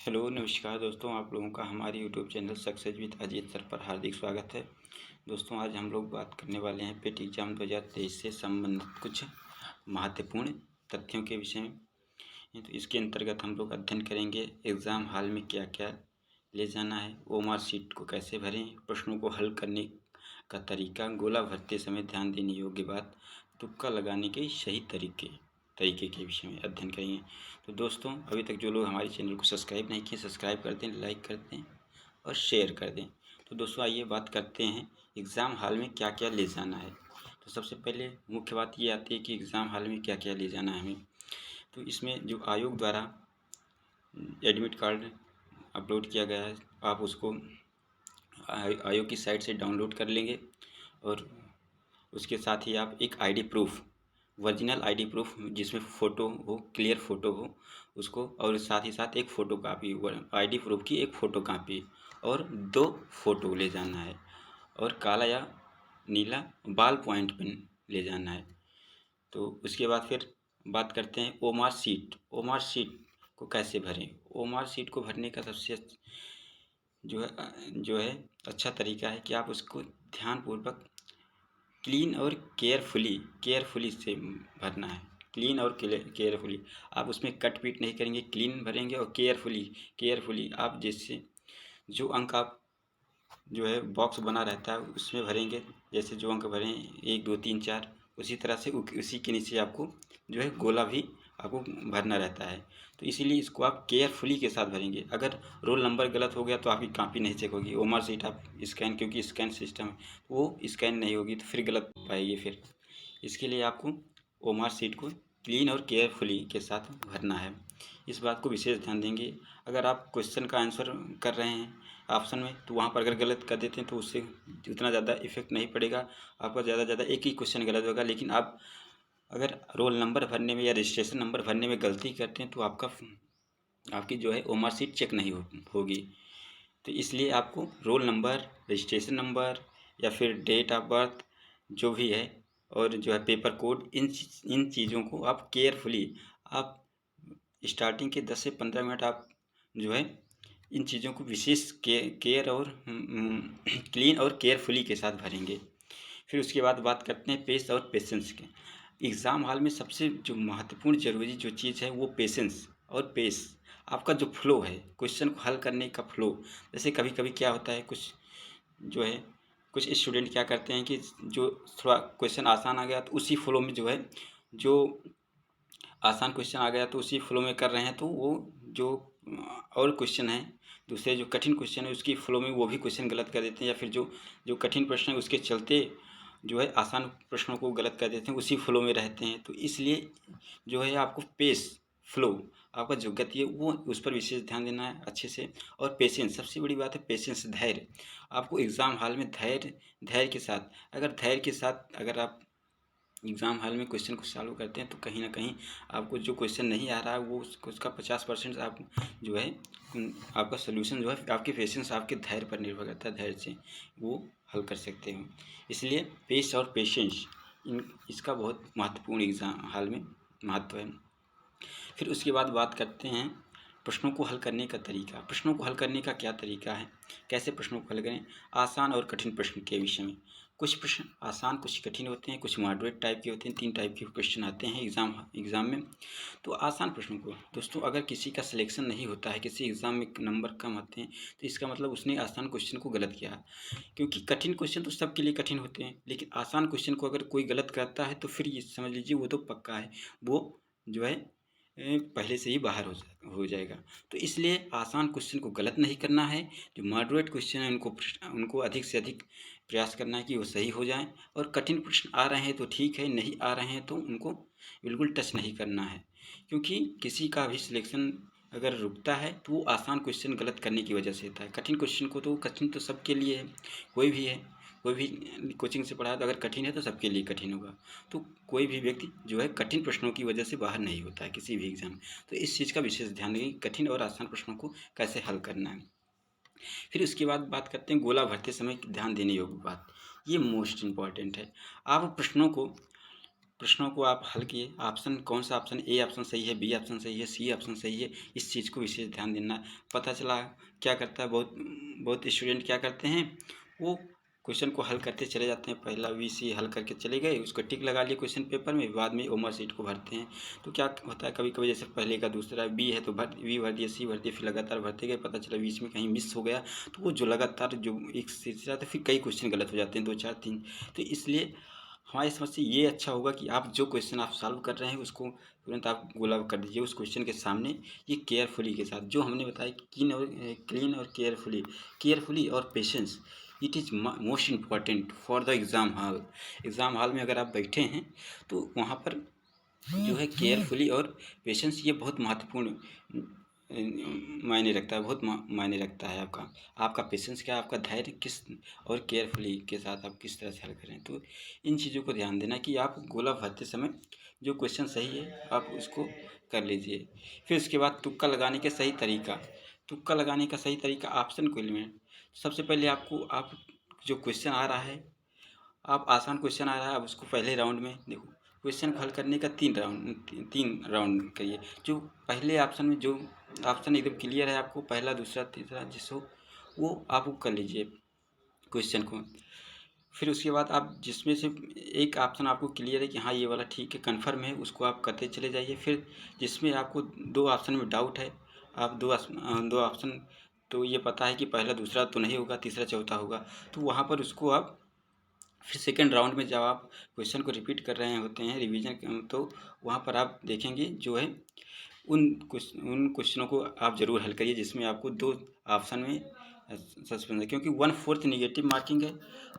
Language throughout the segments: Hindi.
हेलो नमस्कार दोस्तों, आप लोगों का हमारे YouTube channel success with Ajit sir पर हार्दिक स्वागत है। दोस्तों, आज हम लोग बात करने वाले हैं पेट एग्जाम 2023 से संबंधित कुछ महत्वपूर्ण तथ्यों के विषय में। तो इसके अंतर्गत हम लोग अध्ययन करेंगे एग्ज़ाम हॉल में क्या क्या ले जाना है, ओमार शीट को कैसे भरें, प्रश्नों को हल करने का तरीका, गोला भरते समय ध्यान देने योग्य बात, तुक्का लगाने के सही तरीके के विषय में अध्ययन करेंगे। तो दोस्तों, अभी तक जो लोग हमारे चैनल को सब्सक्राइब नहीं किए, सब्सक्राइब कर दें, लाइक कर दें और शेयर कर दें। तो दोस्तों, आइए बात करते हैं एग्ज़ाम हॉल में क्या क्या ले जाना है। तो सबसे पहले मुख्य बात ये आती है कि एग्ज़ाम हॉल में क्या क्या ले जाना है हमें। तो इसमें जो आयोग द्वारा एडमिट कार्ड अपलोड किया गया है, आप उसको आयोग की साइट से डाउनलोड कर लेंगे और उसके साथ ही आप एक ID proof, original ID proof जिसमें फ़ोटो हो, क्लियर फ़ोटो हो उसको, और साथ ही साथ एक फ़ोटो कापी, आईडी प्रूफ की एक फ़ोटो कापी और 2 फ़ोटो ले जाना है और काला या नीला बॉल पॉइंट पेन ले जाना है। तो उसके बाद फिर बात करते हैं ओमार शीट। ओमार शीट को कैसे भरें। ओमार शीट को भरने का सबसे जो है अच्छा तरीका है कि आप उसको ध्यानपूर्वक क्लीन और केयरफुली से भरना है। क्लीन और केयरफुली, आप उसमें कट पीट नहीं करेंगे, क्लीन भरेंगे और केयरफुली आप जैसे जो अंक आप जो है बॉक्स बना रहता है उसमें भरेंगे। जैसे जो अंक भरें 1 2 3 4, उसी तरह से उसी के नीचे आपको जो है गोला भी आपको भरना रहता है। तो इसीलिए इसको आप केयरफुली के साथ भरेंगे। अगर रोल नंबर गलत हो गया तो आपकी कॉपी नहीं चेक होगी। ओमार शीट आप स्कैन, क्योंकि स्कैन सिस्टम है, वो स्कैन नहीं होगी तो फिर गलत पाएगी। फिर इसके लिए आपको ओमार शीट को क्लीन और केयरफुली के साथ भरना है। इस बात को विशेष ध्यान देंगे। अगर आप क्वेश्चन का आंसर कर रहे हैं ऑप्शन में, तो वहाँ पर अगर गलत कर देते हैं तो उससे उतना ज़्यादा इफेक्ट नहीं पड़ेगा। आपका ज़्यादा से ज़्यादा एक ही क्वेश्चन गलत होगा। लेकिन आप अगर रोल नंबर भरने में या रजिस्ट्रेशन नंबर भरने में गलती करते हैं तो आपकी जो है ओमार शीट चेक नहीं होगी। तो इसलिए आपको रोल नंबर, रजिस्ट्रेशन नंबर या फिर डेट ऑफ बर्थ जो भी है और जो है पेपर कोड, इन चीज़ों को आप केयरफुली, आप स्टार्टिंग के 10 से 15 मिनट आप जो है इन चीज़ों को विशेष केयर और क्लीन और केयरफुली के साथ भरेंगे। फिर उसके बाद बात करते हैं पेश और पेशेंस के। एग्ज़ाम हॉल में सबसे जो महत्वपूर्ण ज़रूरी जो चीज़ है वो पेशेंस और पेस, आपका जो फ्लो है, क्वेश्चन को हल करने का फ्लो। जैसे कभी कभी क्या होता है, जो है कुछ स्टूडेंट क्या करते हैं कि जो थोड़ा क्वेश्चन आसान आ गया तो उसी फ्लो में जो है, जो आसान क्वेश्चन आ गया तो उसी फ्लो में कर रहे हैं, तो वो जो और क्वेश्चन है, दूसरे जो कठिन क्वेश्चन है उसकी फ्लो में वो भी क्वेश्चन गलत कर देते हैं, या फिर जो जो कठिन प्रश्न है उसके चलते जो है आसान प्रश्नों को गलत कर देते हैं, उसी फ्लो में रहते हैं। तो इसलिए जो है आपको पेस, फ्लो, आपका जो गति है वो उस पर विशेष ध्यान देना है अच्छे से। और पेशेंस, सबसे बड़ी बात है पेशेंस, धैर्य। आपको एग्ज़ाम हॉल में धैर्य के साथ, अगर आप एग्ज़ाम हॉल में क्वेश्चन को सॉल्व करते हैं तो कहीं ना कहीं आपको जो क्वेश्चन नहीं आ रहा है वो उसका 50% आप जो है आपका सोल्यूशन जो है आपके पेशेंस, आपके धैर्य पर निर्भर करता है। धैर्य से वो हल कर सकते हो। इसलिए पेश और पेशेंस, इसका बहुत महत्वपूर्ण एग्ज़ाम हॉल में महत्व है। फिर उसके बाद बात करते हैं प्रश्नों को हल करने का तरीका। प्रश्नों को हल करने का क्या तरीका है, कैसे प्रश्नों को हल करें। आसान और कठिन प्रश्न के विषय में, कुछ प्रश्न आसान, कुछ कठिन होते हैं, कुछ मॉडरेट टाइप के होते हैं। 3 टाइप के क्वेश्चन आते हैं एग्ज़ाम में। तो आसान प्रश्नों को दोस्तों, अगर किसी का सिलेक्शन नहीं होता है, किसी एग्ज़ाम में नंबर कम आते हैं, तो इसका मतलब उसने आसान क्वेश्चन को गलत किया। क्योंकि कठिन क्वेश्चन तो सबके लिए कठिन होते हैं, लेकिन आसान क्वेश्चन को अगर कोई गलत करता है तो फिर ये समझ लीजिए वो तो पक्का है, वो जो है पहले से ही बाहर हो जाएगा। तो इसलिए आसान क्वेश्चन को गलत नहीं करना है। जो मॉडरेट क्वेश्चन है उनको अधिक से अधिक प्रयास करना है कि वो सही हो जाएं। और कठिन प्रश्न आ रहे हैं तो ठीक है, नहीं आ रहे हैं तो उनको बिल्कुल टच नहीं करना है। क्योंकि किसी का भी सिलेक्शन अगर रुकता है तो वो आसान क्वेश्चन गलत करने की वजह से होता है। कठिन क्वेश्चन को तो, कठिन तो सबके लिए है, कोई भी है, कोई भी कोचिंग से पढ़ा है तो अगर कठिन है तो सबके लिए कठिन होगा। तो कोई भी व्यक्ति जो है कठिन प्रश्नों की वजह से बाहर नहीं होता है किसी भी एग्ज़ाम में। तो इस चीज़ का विशेष ध्यान दें कि कठिन और आसान प्रश्नों को कैसे हल करना है। फिर उसके बाद बात करते हैं गोला भरते समय ध्यान देने योग्य बात। ये मोस्ट इम्पॉर्टेंट है। आप प्रश्नों को आप हल किए, ऑप्शन कौन सा ऑप्शन, ए ऑप्शन सही है, बी ऑप्शन सही है, सी ऑप्शन सही है, इस चीज़ को विशेष ध्यान देना है। पता चला क्या करता है, बहुत बहुत स्टूडेंट क्या करते हैं, वो क्वेश्चन को हल करते चले जाते हैं, पहला बी सी हल करके चले गए, उसको टिक लगा लिए क्वेश्चन पेपर में, बाद में ओमर सीट को भरते हैं। तो क्या होता है, कभी कभी जैसे पहले का दूसरा बी है तो बी भर दिया, सी भर दिया, फिर लगातार भरते गए, पता चला बीच में कहीं मिस हो गया, तो वो जो लगातार जो एक सिलसिला था, फिर कई क्वेश्चन गलत हो जाते हैं, 2 4 3। तो इसलिए हमारी समझ से ये अच्छा होगा कि आप जो क्वेश्चन आप सॉल्व कर रहे हैं उसको तुरंत आप गोला कर दीजिए उस क्वेश्चन के सामने, ये केयरफुली के साथ जो हमने बताया कि क्लीन और केयरफुली और patience, it is most important for the exam hall. Exam hall में अगर आप बैठे हैं तो वहाँ पर जो है केयरफुली और पेशेंस, ये बहुत महत्वपूर्ण मायने रखता है, बहुत मायने रखता है। आपका आपका पेशेंस क्या है, आपका धैर्य किस और केयरफुली के साथ आप किस तरह से हल करें। तो इन चीज़ों को ध्यान देना कि आप गोला भरते समय जो क्वेश्चन सही है आप उसको कर लीजिए। फिर उसके बाद तुक्का लगाने का सही तरीका, तुक्का लगाने का सही तरीका, ऑप्शन को एलिमिनेट। सबसे पहले आपको आप जो क्वेश्चन आ रहा है, आप आसान क्वेश्चन आ रहा है, आप उसको पहले राउंड में देखो, क्वेश्चन को हल करने का 3 राउंड करिए। जो पहले ऑप्शन में जो ऑप्शन एकदम क्लियर है आपको, पहला दूसरा तीसरा जिस हो वो आप वो कर लीजिए क्वेश्चन को। फिर उसके बाद आप जिसमें से एक ऑप्शन आपको क्लियर है कि हाँ ये वाला ठीक है, कन्फर्म है, उसको आप करते चले जाइए। फिर जिसमें आपको 2 ऑप्शन में डाउट है, आप 2 ऑप्शन तो ये पता है कि पहला दूसरा तो नहीं होगा, तीसरा चौथा होगा, तो वहाँ पर उसको आप फिर सेकेंड राउंड में जब आप क्वेश्चन को रिपीट कर रहे होते हैं रिवीजन, तो वहाँ पर आप देखेंगे जो है उन क्वेश्चनों को आप ज़रूर हल करिए जिसमें आपको 2 ऑप्शन में सस्पेंस है, क्योंकि 1/4 निगेटिव मार्किंग है,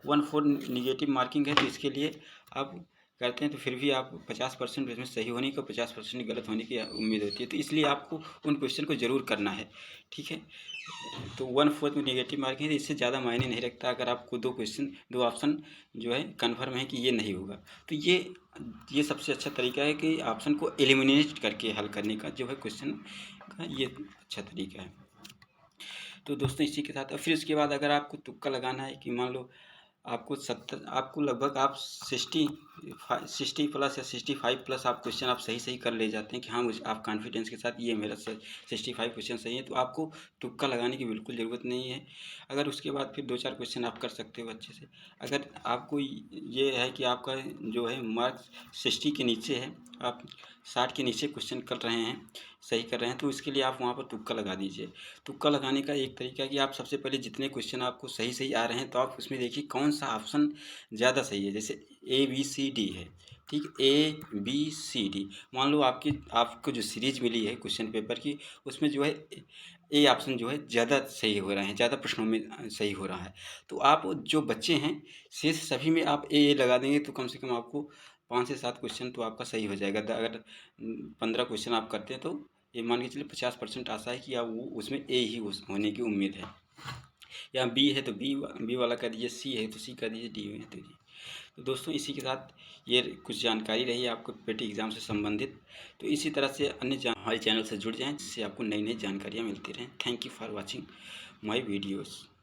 1/4 निगेटिव मार्किंग है, तो इसके लिए आप करते हैं तो फिर भी आप 50% इसमें सही होने की और 50% गलत होने की उम्मीद होती है, तो इसलिए आपको उन क्वेश्चन को ज़रूर करना है। ठीक है, तो 1/4 में निगेटिव मार्किंग है, इससे ज़्यादा मायने नहीं रखता अगर आपको 2 ऑप्शन जो है कन्फर्म है कि ये नहीं होगा। तो ये सबसे अच्छा तरीका है कि ऑप्शन को एलिमिनेट करके हल करने का जो है क्वेश्चन का, ये अच्छा तरीका है। तो दोस्तों इसी के साथ फिर उसके बाद अगर आपको तुक्का लगाना है कि मान लो आपको लगभग आप 60 प्लस या 65+ आप क्वेश्चन आप सही कर ले जाते हैं कि हाँ मुझे आप कॉन्फिडेंस के साथ ये मेरा 65 क्वेश्चन सही है, तो आपको तुक्का लगाने की बिल्कुल ज़रूरत नहीं है। अगर उसके बाद फिर 2 4 क्वेश्चन आप कर सकते हो अच्छे से। अगर आपको ये है कि आपका जो है मार्क्स 60 के नीचे है, आप 60 के नीचे क्वेश्चन कर रहे हैं, सही कर रहे हैं, तो इसके लिए आप वहाँ पर तुक्का लगा दीजिए। तुक्का लगाने का एक तरीका है कि आप सबसे पहले जितने क्वेश्चन आपको सही आ रहे हैं तो आप उसमें देखिए कौन सा ऑप्शन ज़्यादा सही है। जैसे ABCD है, ठीक, ABCD, मान लो आपको जो सीरीज मिली है क्वेश्चन पेपर की, उसमें जो है ए ऑप्शन जो है ज़्यादा सही हो रहे हैं, ज़्यादा प्रश्नों में सही हो रहा है। तो आप जो बच्चे हैं शेष सभी में आप ए लगा देंगे तो कम से कम आपको 5 से 7 क्वेश्चन तो आपका सही हो जाएगा। अगर 15 क्वेश्चन आप करते हैं तो ये मान के चलिए 50% आशा है कि आप वो उसमें ए ही होने की उम्मीद है। या बी है तो बी वाला कर दीजिए, सी है तो सी कर दीजिए, डी है तो डी। तो दोस्तों इसी के साथ ये कुछ जानकारी रही आपको पेटी एग्ज़ाम से संबंधित। तो इसी तरह से हमारे चैनल से जुड़ जाएं जिससे आपको नई नई जानकारियाँ मिलती रहें। Thank you for watching my videos.